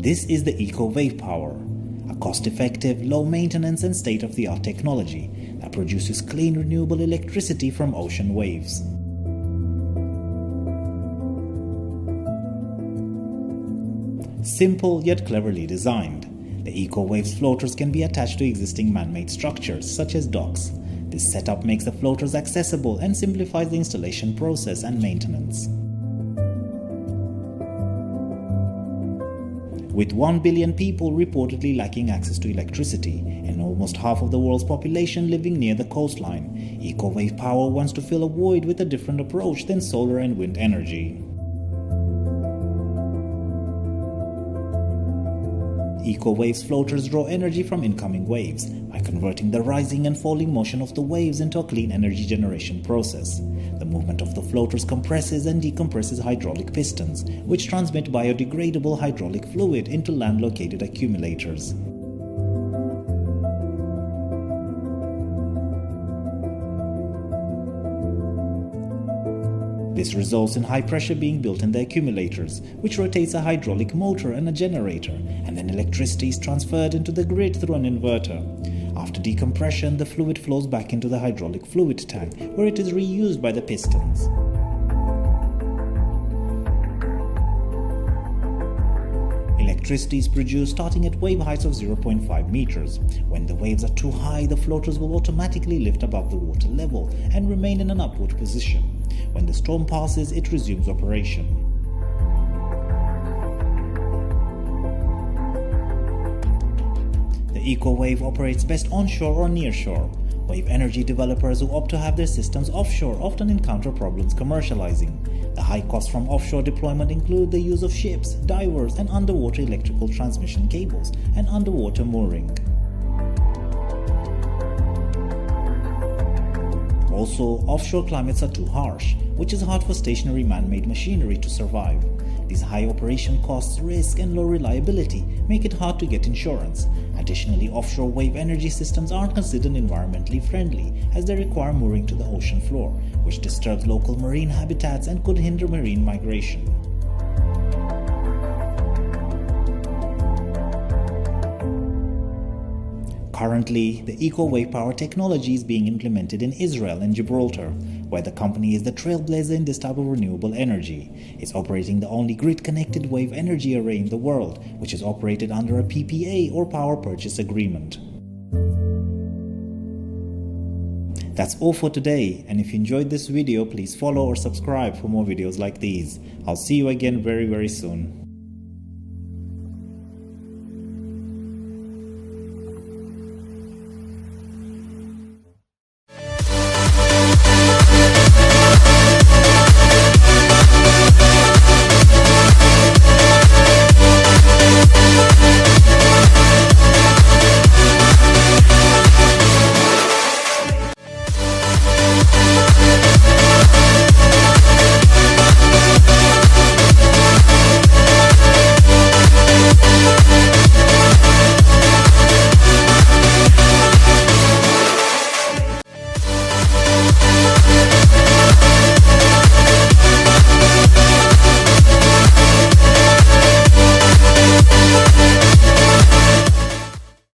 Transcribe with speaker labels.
Speaker 1: This is the eco-wave power, a cost-effective, low-maintenance and state-of-the-art technology that produces clean renewable electricity from ocean waves. Simple yet cleverly designed, the eco-waves floaters can be attached to existing man-made structures such as docks. This setup makes the floaters accessible and simplifies the installation process and maintenance. With 1 billion people reportedly lacking access to electricity and almost half of the world's population living near the coastline, eco-wave power wants to fill a void with a different approach than solar and wind energy. Eco-waves floaters draw energy from incoming waves by converting the rising and falling motion of the waves into a clean energy generation process. The movement of the floaters compresses and decompresses hydraulic pistons, which transmit biodegradable hydraulic fluid into land-located accumulators. This results in high pressure being built in the accumulators, which rotates a hydraulic motor and a generator, and then electricity is transferred into the grid through an inverter. After decompression, the fluid flows back into the hydraulic fluid tank, where it is reused by the pistons. Electricity is produced starting at wave heights of 0.5 meters. When the waves are too high, the floaters will automatically lift above the water level and remain in an upward position. When the storm passes, it resumes operation. The eco-wave operates best onshore or nearshore. Wave energy developers who opt to have their systems offshore often encounter problems commercializing. The high costs from offshore deployment include the use of ships, divers, and underwater electrical transmission cables, and underwater mooring. Also, offshore climates are too harsh, which is hard for stationary man-made machinery to survive. These high operation costs, risk, and low reliability make it hard to get insurance. Additionally, offshore wave energy systems aren't considered environmentally friendly, as they require mooring to the ocean floor, which disturbs local marine habitats and could hinder marine migration. Currently, the eco-wave power technology is being implemented in Israel and Gibraltar, where the company is the trailblazer in this type of renewable energy. It's operating the only grid-connected wave energy array in the world, which is operated under a PPA or power purchase agreement. That's all for today, and if you enjoyed this video, please follow or subscribe for more videos like these. I'll see you again very soon.